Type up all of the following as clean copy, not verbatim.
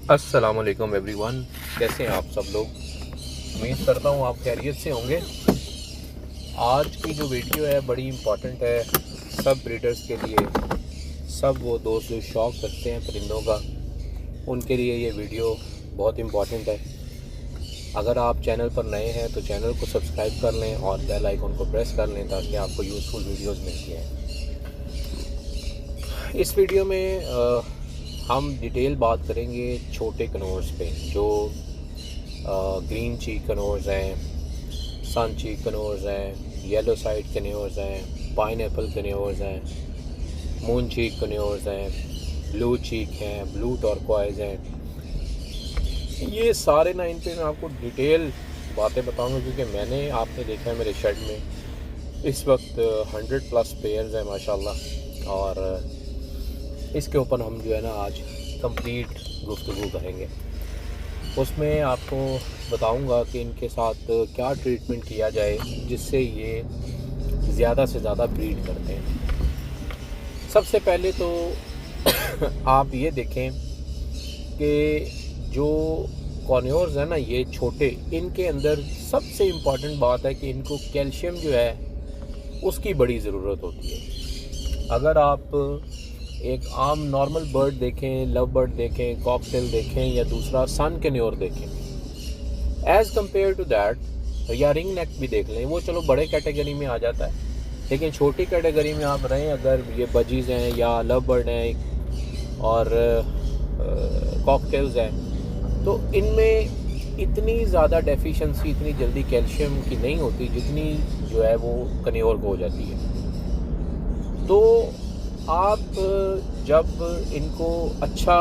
अस्सलाम वालेकुम एवरीवन। कैसे हैं आप सब लोग? उम्मीद करता हूँ आप खैरियत से होंगे। आज की जो वीडियो है बड़ी इम्पॉर्टेंट है सब ब्रीडर्स के लिए। सब वो दोस्त जो शौक़ रखते हैं परिंदों का, उनके लिए ये वीडियो बहुत इम्पॉर्टेंट है। अगर आप चैनल पर नए हैं तो चैनल को सब्सक्राइब कर लें और बेल आइकन को प्रेस कर लें ताकि आपको यूज़फुल वीडियोज़ मिलती हैं। इस वीडियो में हम डिटेल बात करेंगे छोटे कनोर्स पे, जो ग्रीन चीक कनोर्स हैं, सन चीक कनोर्स हैं, येलो साइड कनोर्स हैं, पाइनएप्पल कनोर्स हैं, मून चीक कनोर्स हैं, ब्लू चीक हैं, ब्लू टर्कोइज हैं। ये सारे ना इन पे मैं आपको डिटेल बातें बताऊंगा क्योंकि मैंने आपने देखा है मेरे शेड में इस वक्त 100+ पेयर्स हैं माशाल्लाह। और इसके ऊपर हम जो है ना आज कंप्लीट गुफ्तगू करेंगे। उसमें आपको बताऊंगा कि इनके साथ क्या ट्रीटमेंट किया जाए जिससे ये ज़्यादा से ज़्यादा ब्रीड करते हैं। सबसे पहले तो आप ये देखें कि जो कॉर्नियोर्स हैं ना ये छोटे, इनके अंदर सबसे इम्पॉर्टेंट बात है कि इनको कैल्शियम जो है उसकी बड़ी ज़रूरत होती है। अगर आप एक आम नॉर्मल बर्ड देखें, लव बर्ड देखें, कॉकटेल देखें या दूसरा सन कैन्योर देखें, एज़ कम्पेयर टू दैट, या रिंग नेक भी देख लें, वो चलो बड़े कैटेगरी में आ जाता है। लेकिन छोटी कैटेगरी में आप रहें, अगर ये बजीज़ हैं या लव बर्ड हैं और कॉकटेल्स हैं, तो इनमें इतनी ज़्यादा डेफिशिएंसी इतनी जल्दी कैल्शियम की नहीं होती जितनी जो है वो कैन्योर को हो जाती है। तो आप जब इनको अच्छा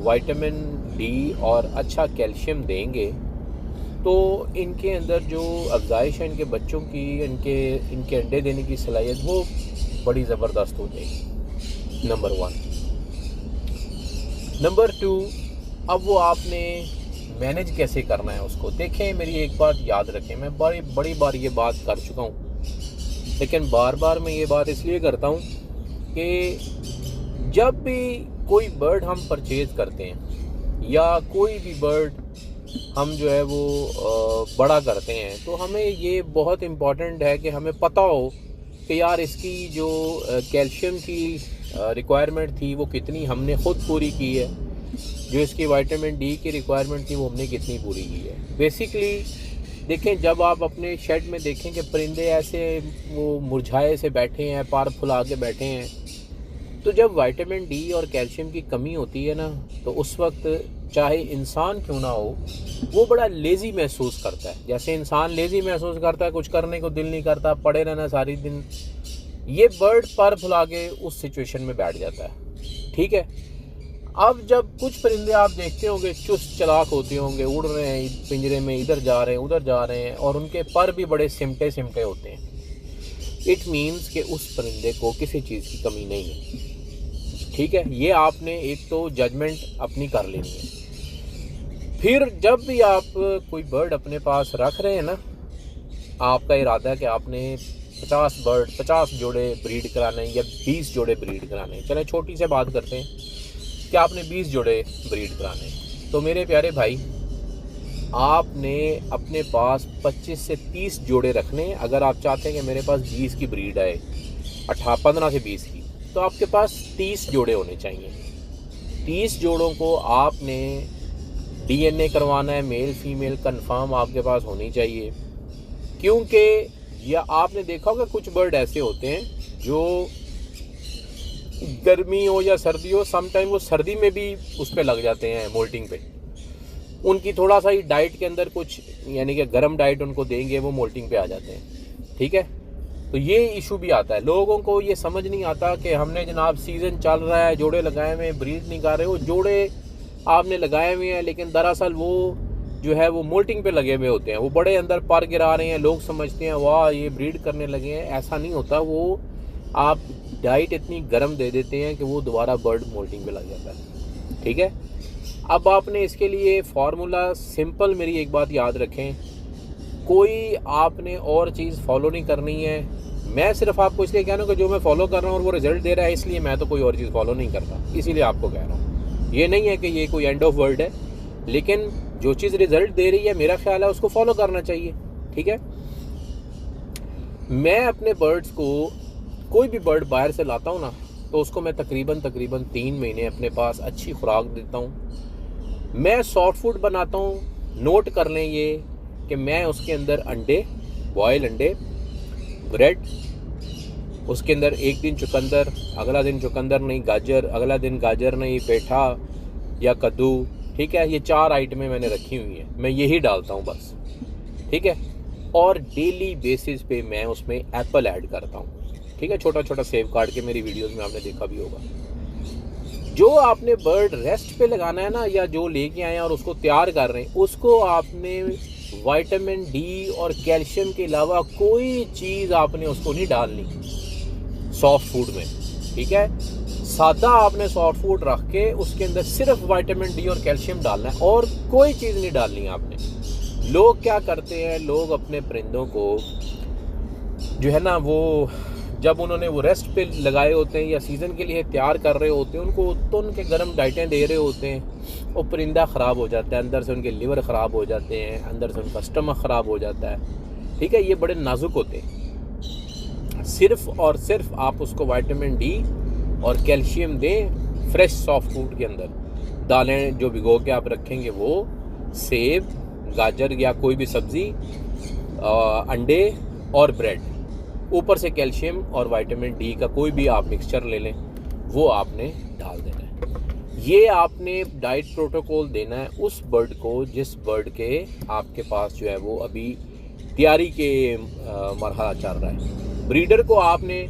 विटामिन डी और अच्छा कैल्शियम देंगे तो इनके अंदर जो अफजाइश है इनके बच्चों की, इनके अंडे देने की सलाहियत वो बड़ी ज़बरदस्त हो जाएगी, नंबर 1। नंबर 2, अब वो आपने मैनेज कैसे करना है उसको देखें। मेरी एक बात याद रखें, मैं बड़ी बार ये बात कर चुका हूँ, लेकिन बार बार मैं ये बात इसलिए करता हूँ कि जब भी कोई बर्ड हम परचेज़ करते हैं या कोई भी बर्ड हम जो है वो बड़ा करते हैं, तो हमें ये बहुत इम्पॉर्टेंट है कि हमें पता हो कि यार इसकी जो कैल्शियम की रिक्वायरमेंट थी वो कितनी हमने ख़ुद पूरी की है, जो इसकी विटामिन डी की रिक्वायरमेंट थी वो हमने कितनी पूरी की है। बेसिकली देखें, जब आप अपने शेड में देखें कि परिंदे ऐसे वो मुरझाए से बैठे हैं, पार फुला के बैठे हैं, तो जब विटामिन डी और कैल्शियम की कमी होती है ना, तो उस वक्त चाहे इंसान क्यों ना हो वो बड़ा लेज़ी महसूस करता है। जैसे इंसान लेज़ी महसूस करता है, कुछ करने को दिल नहीं करता, पड़े रहना सारी दिन, ये बर्ड पर फुला के उस सिचुएशन में बैठ जाता है। ठीक है, अब जब कुछ परिंदे आप देखते होंगे चुस्त चालाक होते होंगे, उड़ रहे हैं पिंजरे में, इधर जा रहे हैं उधर जा रहे हैं, और उनके पर भी बड़े सिमटे सिमटे होते हैं, इट मीन्स कि उस परिंदे को किसी चीज़ की कमी नहीं है। ठीक है, ये आपने एक तो जजमेंट अपनी कर लेनी है। फिर जब भी आप कोई बर्ड अपने पास रख रहे हैं ना, आपका इरादा है कि आपने 50 जोड़े ब्रीड कराने या 20 जोड़े ब्रीड कराने, चले छोटी से बात करते हैं कि आपने 20 जोड़े ब्रीड कराने, तो मेरे प्यारे भाई आपने अपने पास 25 से 30 जोड़े रखने। अगर आप चाहते हैं कि मेरे पास 20 की ब्रीड आए, 15 से 20 की, तो आपके पास 30 जोड़े होने चाहिए। 30 जोड़ों को आपने डीएनए करवाना है, मेल फीमेल कंफर्म आपके पास होनी चाहिए। क्योंकि या आपने देखा होगा कुछ बर्ड ऐसे होते हैं जो गर्मी हो या सर्दी हो, समटाइम वो सर्दी में भी उस पर लग जाते हैं मोल्टिंग पे। उनकी थोड़ा सा ही डाइट के अंदर कुछ यानी कि गर्म डाइट उनको देंगे, वो मोल्टिंग पे आ जाते हैं। ठीक है, तो ये इशू भी आता है। लोगों को ये समझ नहीं आता कि हमने जनाब सीज़न चल रहा है, जोड़े लगाए हुए हैं, ब्रीड नहीं कर रहे हो, जोड़े आपने लगाए हुए हैं लेकिन दरअसल वो जो है वो मोल्टिंग पे लगे हुए होते हैं, वो बड़े अंदर पर गिरा रहे हैं, लोग समझते हैं वाह ये ब्रीड करने लगे हैं। ऐसा नहीं होता, वो आप डाइट इतनी गर्म दे देते हैं कि वो दोबारा बर्ड मोल्टिंग पे लग जाता है। ठीक है, अब आपने इसके लिए फार्मूला सिंपल, मेरी एक बात याद रखें, कोई आपने और चीज़ फॉलो नहीं करनी है। मैं सिर्फ आपको इसलिए कह रहा हूँ कि जो मैं फॉलो कर रहा हूँ और वो रिजल्ट दे रहा है, इसलिए मैं तो कोई और चीज़ फॉलो नहीं करता, इसीलिए आपको कह रहा हूँ। ये नहीं है कि ये कोई एंड ऑफ वर्ल्ड है, लेकिन जो चीज़ रिजल्ट दे रही है मेरा ख्याल है उसको फॉलो करना चाहिए। ठीक है, मैं अपने बर्ड्स को, कोई भी बर्ड बाहर से लाता हूँ ना, तो उसको मैं तकरीबन 3 महीने अपने पास अच्छी खुराक देता हूँ। मैं सॉफ्ट फूड बनाता हूँ, नोट कर लें ये कि मैं उसके अंदर अंडे, बॉयल अंडे, ब्रेड, उसके अंदर एक दिन चुकंदर, अगला दिन चुकंदर नहीं गाजर, अगला दिन गाजर नहीं पेठा या कद्दू। ठीक है, ये 4 आइटमें मैंने रखी हुई हैं, मैं यही डालता हूँ बस। ठीक है, और डेली बेसिस पे मैं उसमें एप्पल ऐड करता हूँ। ठीक है, छोटा छोटा सेव काट के मेरी वीडियोस में आपने देखा भी होगा। जो आपने बर्ड रेस्ट पे लगाना है ना, या जो लेके आए हैं और उसको तैयार कर रहे हैं, उसको आपने विटामिन डी और कैल्शियम के अलावा कोई चीज़ आपने उसको नहीं डालनी सॉफ्ट फूड में। ठीक है, सादा आपने सॉफ्ट फूड रख के उसके अंदर सिर्फ विटामिन डी और कैल्शियम डालना है और कोई चीज़ नहीं डालनी है आपने। लोग क्या करते हैं, लोग अपने परिंदों को जो है ना, वो जब उन्होंने वो रेस्ट पे लगाए होते हैं या सीज़न के लिए तैयार कर रहे होते हैं, उनको तो उनके गर्म डाइटें दे रहे होते हैं, वो परिंदा ख़राब हो जाता है, अंदर से उनके लिवर ख़राब हो जाते हैं, अंदर से उनका स्टमक ख़राब हो जाता है। ठीक है, ये बड़े नाजुक होते हैं। सिर्फ और सिर्फ आप उसको विटामिन डी और कैल्शियम दें फ्रेश सॉफ्ट फूड के अंदर। दालें जो भिगो के आप रखेंगे वो, सेब, गाजर या कोई भी सब्ज़ी, अंडे और ब्रेड, ऊपर से कैल्शियम और विटामिन डी का कोई भी आप मिक्सचर ले लें, वो आपने डाल देना है। ये आपने डाइट प्रोटोकॉल देना है उस बर्ड को जिस बर्ड के आपके पास जो है वो अभी तैयारी के मरहला चल रहा है। ब्रीडर को आपने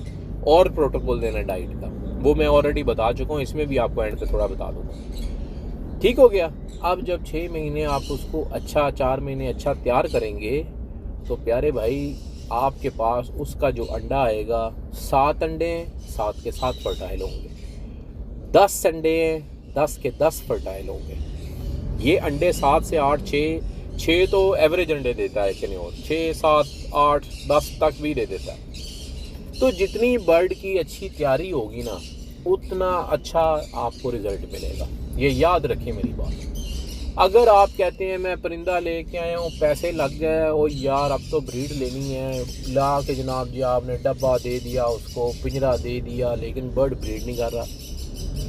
और प्रोटोकॉल देना है डाइट का, वो मैं ऑलरेडी बता चुका हूँ, इसमें भी आपको एंड पे थोड़ा बता दूँगा। ठीक हो गया। अब जब 6 महीने आप उसको अच्छा, 4 महीने अच्छा तैयार करेंगे, तो प्यारे भाई आपके पास उसका जो अंडा आएगा, 7 अंडे 7 के 7 फर्टाइल होंगे, 10 अंडे 10 के 10 फर्टाइल होंगे। ये अंडे 7 से 8, 6 तो एवरेज अंडे देता है कैन्योर, 6, 7, 8, 10 तक भी दे देता है। तो जितनी बर्ड की अच्छी तैयारी होगी ना, उतना अच्छा आपको रिजल्ट मिलेगा। ये याद रखें मेरी बात। अगर आप कहते हैं मैं परिंदा लेके आया हूँ, पैसे लग गए और यार अब तो ब्रीड लेनी है, ला के जनाब जी आपने डब्बा दे दिया, उसको पिंजरा दे दिया, लेकिन बर्ड ब्रीड नहीं कर रहा।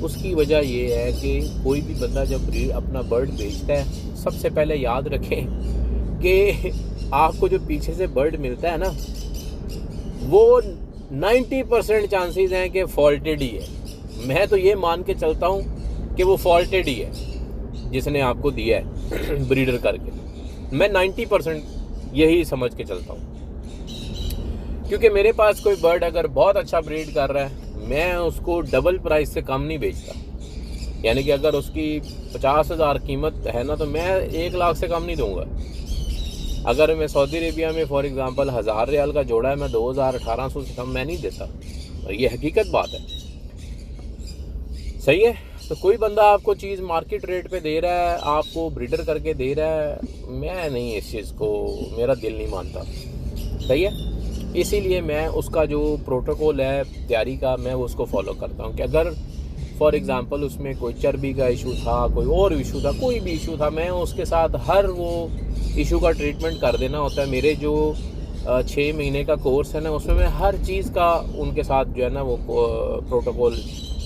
उसकी वजह ये है कि कोई भी बंदा जब ब्रीड अपना बर्ड बेचता है, सबसे पहले याद रखें कि आपको जो पीछे से बर्ड मिलता है ना, वो 90% चांसेस हैं कि फॉल्टेड ही है। मैं तो ये मान के चलता हूँ कि वो फॉल्टेड ही है जिसने आपको दिया है ब्रीडर करके। मैं 90% यही समझ के चलता हूँ, क्योंकि मेरे पास कोई बर्ड अगर बहुत अच्छा ब्रीड कर रहा है, मैं उसको डबल प्राइस से कम नहीं बेचता। यानी कि अगर उसकी 50,000 कीमत है ना, तो मैं 1 लाख से कम नहीं दूंगा। अगर मैं सऊदी अरेबिया में फॉर एग्जांपल 1000 रियाल का जोड़ा है, मैं 2000-1800 से कम मैं नहीं देता। और ये हकीकत बात है, सही है। तो कोई बंदा आपको चीज़ मार्केट रेट पे दे रहा है, आपको ब्रीडर करके दे रहा है, मैं नहीं इस चीज़ को, मेरा दिल नहीं मानता, सही है। इसीलिए मैं उसका जो प्रोटोकॉल है तैयारी का, मैं उसको फॉलो करता हूँ कि अगर फॉर एग्ज़ाम्पल उसमें कोई चर्बी का इशू था, कोई और इशू था, कोई भी इशू था, मैं उसके साथ हर वो इशू का ट्रीटमेंट कर देना होता है। मेरे जो 6 महीने का कोर्स है ना, उसमें मैं हर चीज़ का उनके साथ जो है ना वो प्रोटोकॉल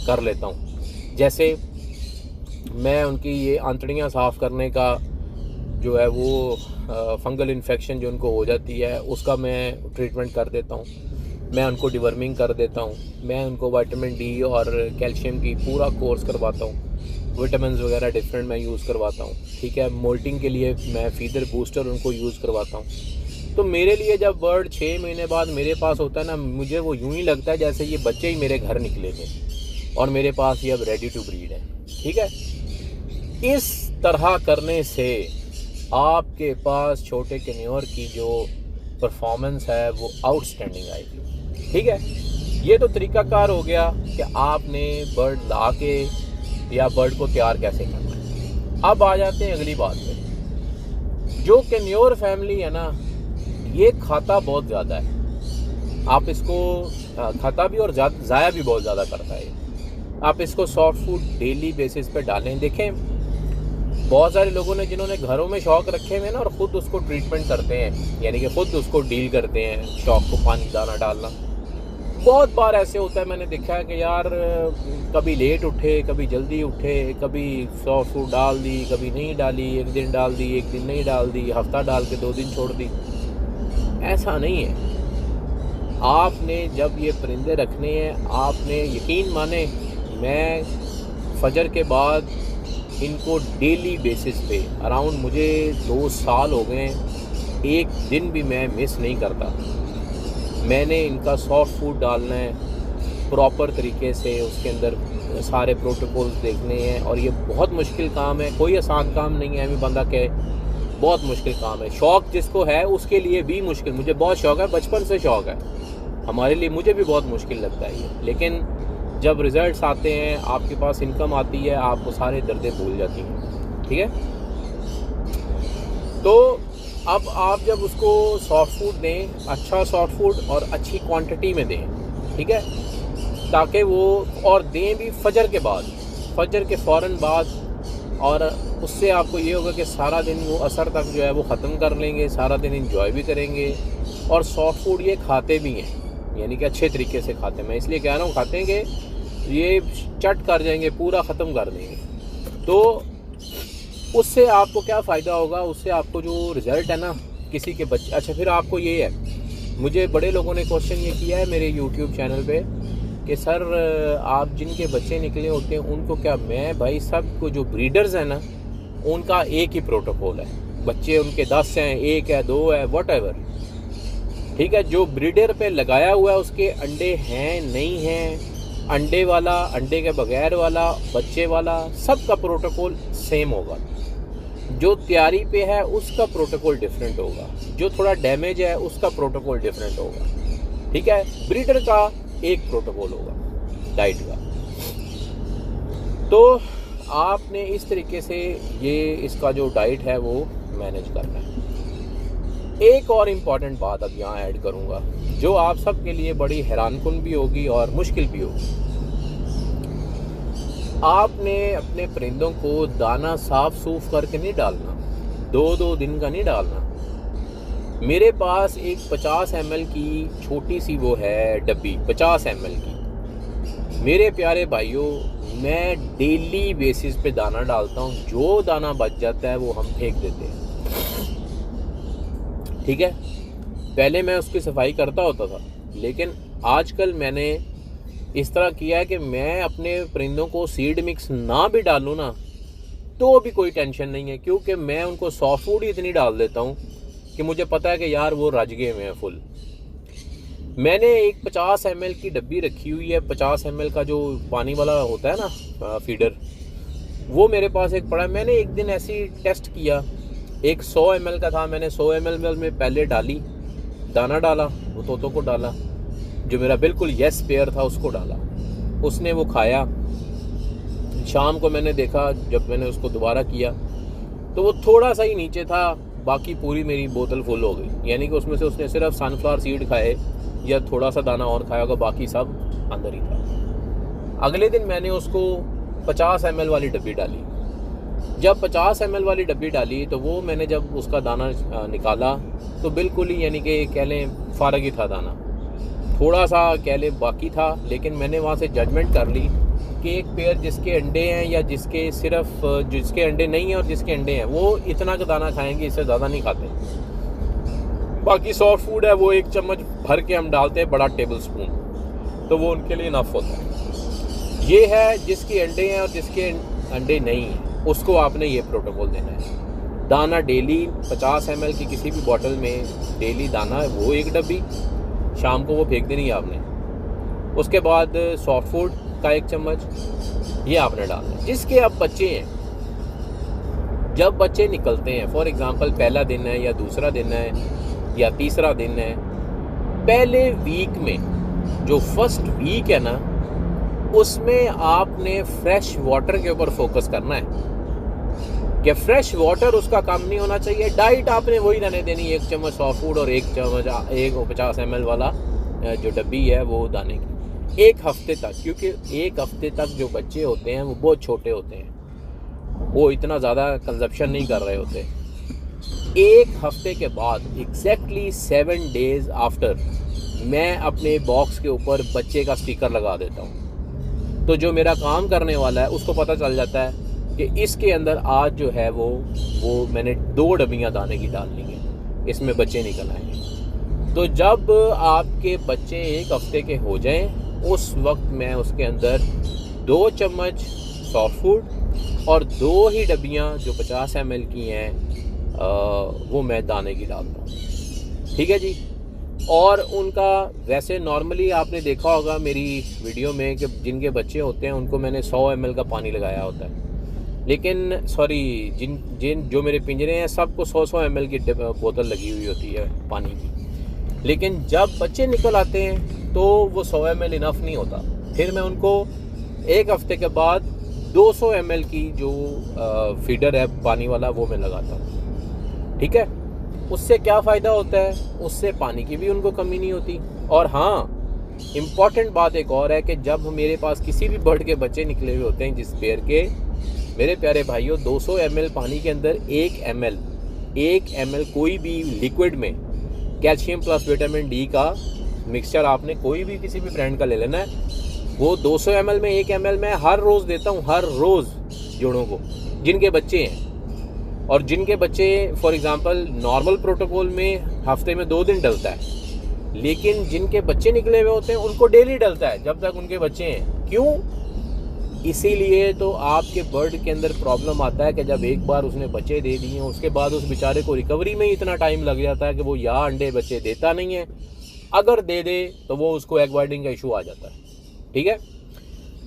कर लेता हूँ। जैसे मैं उनकी ये आंतड़ियाँ साफ़ करने का जो है वो फंगल इन्फेक्शन जो उनको हो जाती है, उसका मैं ट्रीटमेंट कर देता हूँ। मैं उनको डिवर्मिंग कर देता हूँ। मैं उनको विटामिन डी और कैल्शियम की पूरा कोर्स करवाता हूँ। विटामिन वगैरह डिफरेंट मैं यूज़ करवाता हूँ। ठीक है, मोल्टिंग के लिए मैं फीडर बूस्टर उनको यूज़ करवाता हूँ। तो मेरे लिए जब बर्ड 6 महीने बाद मेरे पास होता है ना, मुझे वो यूँ ही लगता है जैसे ये बच्चे ही मेरे घर निकले थे और मेरे पास ये अब रेडी टू ब्रीड है। ठीक है, इस तरह करने से आपके पास छोटे कैन्योर की जो परफॉर्मेंस है वो आउटस्टैंडिंग आएगी। ठीक है, ये तो तरीकाकार हो गया कि आपने बर्ड ला के या बर्ड को तैयार कैसे करना है। अब आ जाते हैं अगली बात पे। जो कैन्योर फैमिली है ना, ये खाता बहुत ज़्यादा है। आप इसको खाता भी और ज़ाया भी बहुत ज़्यादा करता है। आप इसको सॉफ्ट फूड डेली बेसिस पे डालें। देखें बहुत सारे लोगों ने जिन्होंने घरों में शौक रखे हुए हैं ना और ख़ुद उसको ट्रीटमेंट करते हैं, यानी कि ख़ुद उसको डील करते हैं, शौक को पानी दाना डालना। बहुत बार ऐसे होता है, मैंने देखा है कि यार कभी लेट उठे, कभी जल्दी उठे, कभी सॉफ्ट फूड डाल दी, कभी नहीं डाली, एक दिन डाल दी, एक दिन नहीं डाल दी, हफ्ता डाल के 2 दिन छोड़ दी। ऐसा नहीं है। आपने जब ये परिंदे रखने हैं, आपने यकीन माने, मैं फजर के बाद इनको डेली बेसिस पे अराउंड मुझे 2 साल हो गए, एक दिन भी मैं मिस नहीं करता। मैंने इनका सॉफ्ट फूड डालना है प्रॉपर तरीके से, उसके अंदर सारे प्रोटोकॉल्स देखने हैं, और ये बहुत मुश्किल काम है, कोई आसान काम नहीं है। हमें बंदा कहे बहुत मुश्किल काम है, शौक़ जिसको है उसके लिए भी मुश्किल। मुझे बहुत शौक़ है, बचपन से शौक़ है, हमारे लिए, मुझे भी बहुत मुश्किल लगता है ये। लेकिन जब रिज़ल्ट्स आते हैं, आपके पास इनकम आती है, आप वो सारे दर्दें भूल जाती हैं। ठीक है, तो अब आप जब उसको सॉफ्ट फूड दें, अच्छा सॉफ्ट फूड और अच्छी क्वांटिटी में दें, ठीक है, ताकि वो, और दें भी फजर के बाद, फजर के फ़ौरन बाद, और उससे आपको ये होगा कि सारा दिन वो असर तक जो है वो ख़त्म कर लेंगे, सारा दिन इंजॉय भी करेंगे। और सॉफ्ट फूड ये खाते भी हैं, यानी कि अच्छे तरीके से खाते हैं। मैं इसलिए कह रहा हूँ खाते हैं कि ये चट कर जाएंगे, पूरा ख़त्म कर देंगे। तो उससे आपको क्या फ़ायदा होगा, उससे आपको जो रिज़ल्ट है ना किसी के बच्चे। अच्छा, फिर आपको ये है, मुझे बड़े लोगों ने क्वेश्चन ये किया है मेरे यूट्यूब चैनल पे कि सर आप जिनके बच्चे निकले होते हैं उनको क्या, मैं भाई सब को जो ब्रीडर्स हैं ना उनका एक ही प्रोटोकॉल है, बच्चे उनके 10 हैं, 1 है, 2 है, व्हाटएवर, ठीक है। जो ब्रीडर पे लगाया हुआ है उसके अंडे हैं नहीं हैं, अंडे वाला, अंडे के बगैर वाला, बच्चे वाला, सब का प्रोटोकॉल सेम होगा। जो तैयारी पे है उसका प्रोटोकॉल डिफरेंट होगा, जो थोड़ा डैमेज है उसका प्रोटोकॉल डिफरेंट होगा, ठीक है। ब्रीडर का एक प्रोटोकॉल होगा डाइट का। तो आपने इस तरीके से ये इसका जो डाइट है वो मैनेज करना है। एक और इम्पॉर्टेंट बात अब यहाँ ऐड करूँगा, जो आप सब के लिए बड़ी हैरानकुन भी होगी और मुश्किल भी होगी। आपने अपने परिंदों को दाना साफ सूफ करके नहीं डालना, 2-2 दिन का नहीं डालना। मेरे पास एक 50 ml की छोटी सी वो है डब्बी, 50 ml की। मेरे प्यारे भाइयों, मैं डेली बेसिस पे दाना डालता हूँ, जो दाना बच जाता है वो हम फेंक देते हैं, ठीक है। पहले मैं उसकी सफाई करता होता था, लेकिन आजकल मैंने इस तरह किया है कि मैं अपने परिंदों को सीड मिक्स ना भी डालूँ ना तो भी कोई टेंशन नहीं है, क्योंकि मैं उनको सॉफ्ट फूड ही इतनी डाल देता हूँ कि मुझे पता है कि यार वो रज गए हुए हैं फुल। मैंने एक 50 ml की डब्बी रखी हुई है, 50 ml का जो पानी वाला होता है ना फीडर, वो मेरे पास एक पड़ा है। मैंने एक दिन ऐसी टेस्ट किया, एक 100 ml का था, मैंने 100 ml में पहले डाली, दाना डाला, वो तोतों को डाला, जो मेरा बिल्कुल यस पेयर था उसको डाला, उसने वो खाया। शाम को मैंने देखा, जब मैंने उसको दोबारा किया तो वो थोड़ा सा ही नीचे था, बाकी पूरी मेरी बोतल फुल हो गई। यानी कि उसमें से उसने सिर्फ सनफ्लावर सीड खाए या थोड़ा सा दाना और खाया होगा, बाकी सब अंदर ही था। अगले दिन मैंने उसको 50 ml वाली डब्बी डाली। जब 50 ml वाली डब्बी डाली तो वो मैंने जब उसका दाना निकाला तो बिल्कुल ही, यानी कि कह लें फारग ही था दाना, थोड़ा सा कह लें बाकी था। लेकिन मैंने वहाँ से जजमेंट कर ली कि एक पेयर जिसके अंडे हैं या जिसके सिर्फ जिसके अंडे नहीं हैं और जिसके अंडे हैं, वो इतना का दाना खाएंगे, इससे ज़्यादा नहीं खाते। बाकी सॉफ्ट फूड है वो 1 चम्मच भर के हम डालते हैं, बड़ा टेबल स्पून, तो वो उनके लिए इनफ होता है। ये है जिसके अंडे हैं और जिसके अंडे नहीं हैं, उसको आपने ये प्रोटोकॉल देना है। दाना डेली 50 ml की किसी भी बॉटल में डेली दाना, वो 1 डब्बी, शाम को वो फेंक देनी है आपने। उसके बाद सॉफ्ट फूड का 1 चम्मच, ये आपने डालना है। जिसके अब बच्चे हैं, जब बच्चे निकलते हैं, फॉर एग्जांपल पहला दिन है या दूसरा दिन है या तीसरा दिन है, पहले वीक में जो फर्स्ट वीक है ना, उसमें आपने फ्रेश वाटर के ऊपर फोकस करना है कि फ्रेश वाटर उसका काम नहीं होना चाहिए। डाइट आपने वही रहने देनी, 1 चम्मच सॉफ्ट फूड और 1 चम्मच 50 ml वाला जो डब्बी है वो दाने की, 1 हफ्ते तक, क्योंकि 1 हफ्ते तक जो बच्चे होते हैं वो बहुत छोटे होते हैं, वो इतना ज़्यादा कंजप्शन नहीं कर रहे होते। 1 हफ्ते के बाद एग्जैक्टली 7 डेज़ आफ्टर मैं अपने बॉक्स के ऊपर बच्चे का स्टिकर लगा देता हूँ। तो जो मेरा काम करने वाला है उसको पता चल जाता है कि इसके अंदर आज जो है वो मैंने 2 डब्बियाँ दाने की डालनी है, इसमें बच्चे निकल आएंगे। तो जब आपके बच्चे 1 हफ्ते के हो जाएं, उस वक्त मैं उसके अंदर 2 चम्मच सॉफ्ट फूड और 2 ही डब्बियाँ जो 50 ml की हैं वो मैं दाने की डालता हूँ। ठीक है जी। और उनका वैसे नॉर्मली आपने देखा होगा मेरी वीडियो में कि जिनके बच्चे होते हैं उनको मैंने 100 ml का पानी लगाया होता है, लेकिन जिन जो मेरे पिंजरे हैं सबको 100 ml की बोतल लगी हुई होती है पानी की। लेकिन जब बच्चे निकल आते हैं तो वो 100 ml इनफ नहीं होता, फिर मैं उनको 1 हफ्ते के बाद 200 ml की जो फीडर है पानी वाला वो मैं लगाता हूँ। ठीक है। उससे क्या फ़ायदा होता है, उससे पानी की भी उनको कमी नहीं होती। और हाँ, इम्पॉर्टेंट बात एक और है कि जब मेरे पास किसी भी बर्ड के बच्चे निकले हुए होते हैं जिस पेयर के, मेरे प्यारे भाइयों, 200 ml पानी के अंदर 1 ml कोई भी लिक्विड में कैल्शियम प्लस विटामिन डी का मिक्सचर आपने कोई भी किसी भी ब्रांड का ले लेना है। वो 200 ml में 1 ml मैं हर रोज़ देता हूँ, हर रोज़ जोड़ों को जिनके बच्चे हैं। और जिनके बच्चे फॉर एग्ज़ाम्पल नॉर्मल प्रोटोकॉल में हफ्ते में 2 दिन डलता है, लेकिन जिनके बच्चे निकले हुए होते हैं उनको डेली डलता है जब तक उनके बच्चे हैं। क्यों? इसीलिए तो आपके बर्ड के अंदर प्रॉब्लम आता है कि जब एक बार उसने बच्चे दे दिए उसके बाद उस बेचारे को रिकवरी में ही इतना टाइम लग जाता है कि वो या अंडे बच्चे देता नहीं है, अगर दे दे तो वो उसको एग वाइडिंग का इशू आ जाता है। ठीक है।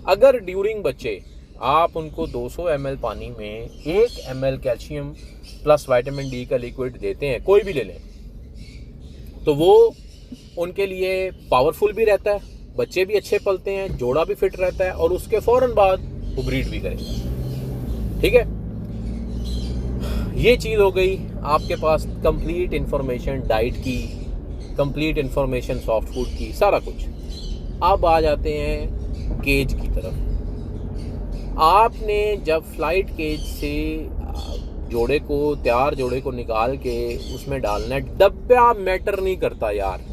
अगर ड्यूरिंग बच्चे आप उनको 200 ml पानी में 1 ml calcium plus vitamin D का लिक्विड देते हैं, कोई भी ले लें, तो वो उनके लिए पावरफुल भी रहता है, बच्चे भी अच्छे पलते हैं, जोड़ा भी फिट रहता है और उसके फ़ौरन बाद वो ब्रीड भी करेगा। ठीक है। ये चीज़ हो गई आपके पास कंप्लीट इन्फॉर्मेशन डाइट की, कंप्लीट इन्फॉर्मेशन सॉफ्ट फूड की, सारा कुछ। अब आ जाते हैं केज की तरफ। आपने जब फ्लाइट केज से तैयार जोड़े को निकाल के उसमें डालना है, डब्बा मैटर नहीं करता यार,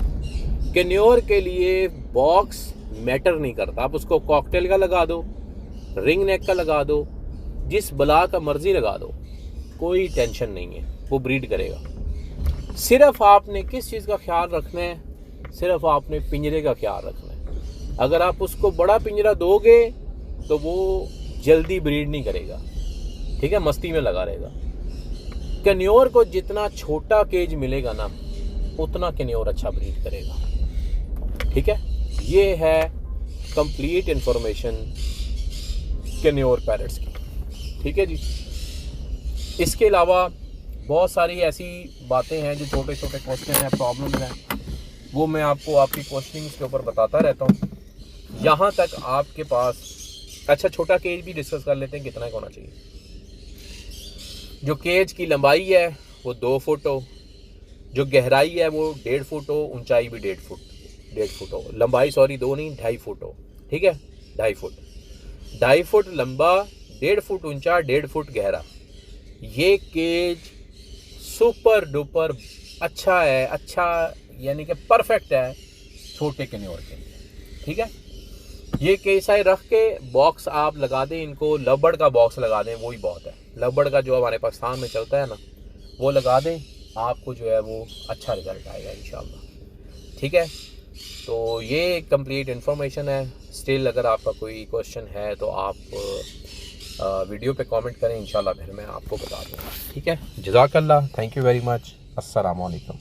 कैन्योर के लिए बॉक्स मैटर नहीं करता। आप उसको कॉकटेल का लगा दो, रिंग नेक का लगा दो, जिस बला का मर्जी लगा दो, कोई टेंशन नहीं है, वो ब्रीड करेगा। सिर्फ आपने किस चीज़ का ख्याल रखना है, सिर्फ आपने पिंजरे का ख्याल रखना है। अगर आप उसको बड़ा पिंजरा दोगे तो वो जल्दी ब्रीड नहीं करेगा। ठीक है, मस्ती में लगा रहेगा। कैन्योर को जितना छोटा केज मिलेगा ना उतना कैन्योर अच्छा ब्रीड करेगा। ठीक है। ये है कंप्लीट इन्फॉर्मेशन कैन्योर पैरट्स की। ठीक है जी। इसके अलावा बहुत सारी ऐसी बातें हैं जो छोटे छोटे क्वेश्चन हैं, प्रॉब्लम हैं, वो मैं आपको आपकी क्वेश्चनिंग्स के ऊपर बताता रहता हूँ। यहाँ तक आपके पास अच्छा छोटा केज भी डिस्कस कर लेते हैं कितना होना चाहिए। जो केज की लंबाई है वो 2 फुट हो, जो गहराई है वो 1.5 फुट हो, ऊंचाई भी 1.5 फुट हो, लंबाई 2 नहीं 2.5 फुट हो। ठीक है, 2.5 फुट लंबा, 1.5 फुट ऊंचा, 1.5 फुट गहरा। ये केज सुपर डुपर अच्छा है, अच्छा यानी कि परफेक्ट है छोटे कैन्योर के लिए। ठीक है। ये केस आई रख के बॉक्स आप लगा दें, इनको लबड़ का बॉक्स लगा दें, वही बहुत है। लबड़ का जो हमारे पाकिस्तान में चलता है ना, वो लगा दें, आपको जो है वो अच्छा रिजल्ट आएगा इंशाल्लाह। ठीक है। तो ये कंप्लीट इन्फॉर्मेशन है। स्टिल अगर आपका कोई क्वेश्चन है तो आप वीडियो पे कमेंट करें, इंशाल्लाह फिर मैं आपको बता दूँगा। ठीक है। जज़ाकल्लाह, थैंक यू वेरी मच। अस्सलाम वालेकुम।